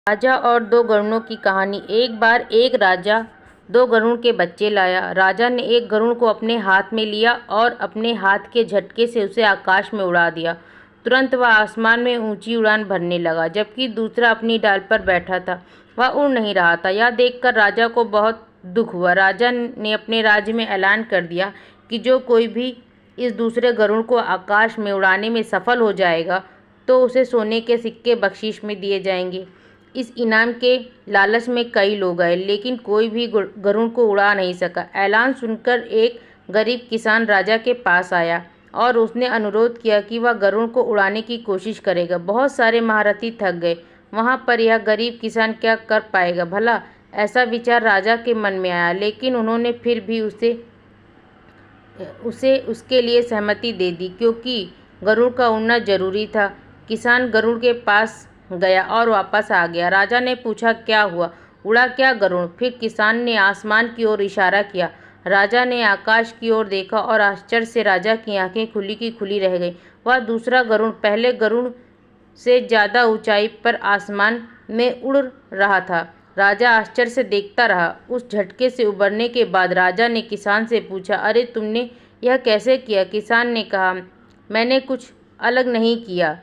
राजा और दो गरुड़ों की कहानी। एक बार एक राजा दो गरुड़ के बच्चे लाया। राजा ने एक गरुड़ को अपने हाथ में लिया और अपने हाथ के झटके से उसे आकाश में उड़ा दिया। तुरंत वह आसमान में ऊंची उड़ान भरने लगा, जबकि दूसरा अपनी डाल पर बैठा था, वह उड़ नहीं रहा था। यह देखकर राजा को बहुत दुख हुआ। राजा ने अपने राज्य में ऐलान कर दिया कि जो कोई भी इस दूसरे गरुड़ को आकाश में उड़ाने में सफल हो जाएगा तो उसे सोने के सिक्के बख्शीश में दिए जाएंगे। इस इनाम के लालच में कई लोग आए, लेकिन कोई भी गरुड़ को उड़ा नहीं सका। ऐलान सुनकर एक गरीब किसान राजा के पास आया और उसने अनुरोध किया कि वह गरुड़ को उड़ाने की कोशिश करेगा। बहुत सारे महारथी थक गए, वहाँ पर यह गरीब किसान क्या कर पाएगा भला? ऐसा विचार राजा के मन में आया, लेकिन उन्होंने फिर भी उसे उसके लिए सहमति दे दी, क्योंकि गरुड़ का उड़ना जरूरी था। किसान गरुड़ के पास गया और वापस आ गया। राजा ने पूछा, क्या हुआ, उड़ा क्या गरुड़? फिर किसान ने आसमान की ओर इशारा किया। राजा ने आकाश की ओर देखा और आश्चर्य से राजा की आंखें खुली की खुली रह गईं। वह दूसरा गरुड़ पहले गरुड़ से ज़्यादा ऊंचाई पर आसमान में उड़ रहा था। राजा आश्चर्य से देखता रहा। उस झटके से उबरने के बाद राजा ने किसान से पूछा, अरे तुमने यह कैसे किया? किसान ने कहा, मैंने कुछ अलग नहीं किया,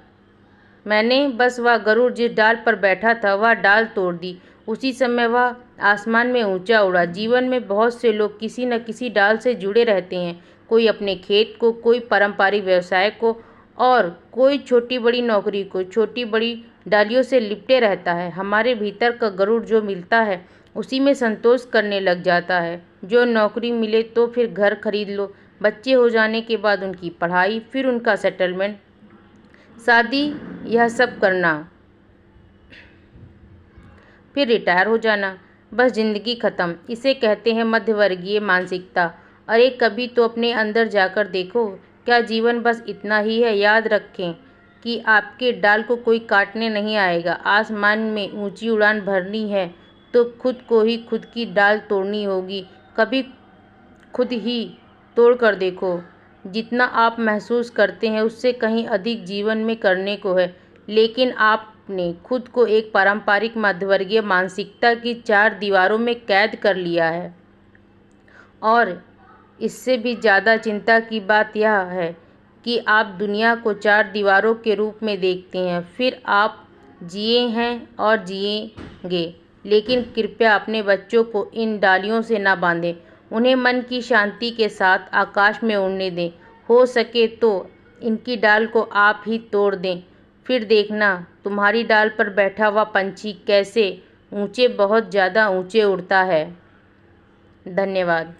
मैंने बस वह गरुड़ जिस डाल पर बैठा था वह डाल तोड़ दी। उसी समय वह आसमान में ऊंचा उड़ा। जीवन में बहुत से लोग किसी न किसी डाल से जुड़े रहते हैं, कोई अपने खेत को, कोई पारंपरिक व्यवसाय को और कोई छोटी बड़ी नौकरी को। छोटी बड़ी डालियों से लिपटे रहता है। हमारे भीतर का गरुड़ जो मिलता है उसी में संतोष करने लग जाता है। जो नौकरी मिले तो फिर घर खरीद लो, बच्चे हो जाने के बाद उनकी पढ़ाई, फिर उनका सेटलमेंट, शादी, यह सब करना, फिर रिटायर हो जाना, बस जिंदगी खत्म। इसे कहते हैं मध्यवर्गीय मानसिकता। अरे कभी तो अपने अंदर जाकर देखो, क्या जीवन बस इतना ही है? याद रखें कि आपके डाल को कोई काटने नहीं आएगा। आसमान में ऊंची उड़ान भरनी है तो खुद को ही खुद की डाल तोड़नी होगी। कभी खुद ही तोड़ कर देखो। जितना आप महसूस करते हैं उससे कहीं अधिक जीवन में करने को है, लेकिन आपने खुद को एक पारंपरिक मध्यवर्गीय मानसिकता की चार दीवारों में कैद कर लिया है। और इससे भी ज़्यादा चिंता की बात यह है कि आप दुनिया को चार दीवारों के रूप में देखते हैं। फिर आप जिए हैं और जिएंगे, लेकिन कृपया अपने बच्चों को इन डालियों से ना बांधें। उन्हें मन की शांति के साथ आकाश में उड़ने दें। हो सके तो इनकी डाल को आप ही तोड़ दें, फिर देखना तुम्हारी डाल पर बैठा हुआ पंछी कैसे ऊंचे, बहुत ज़्यादा ऊंचे उड़ता है। धन्यवाद।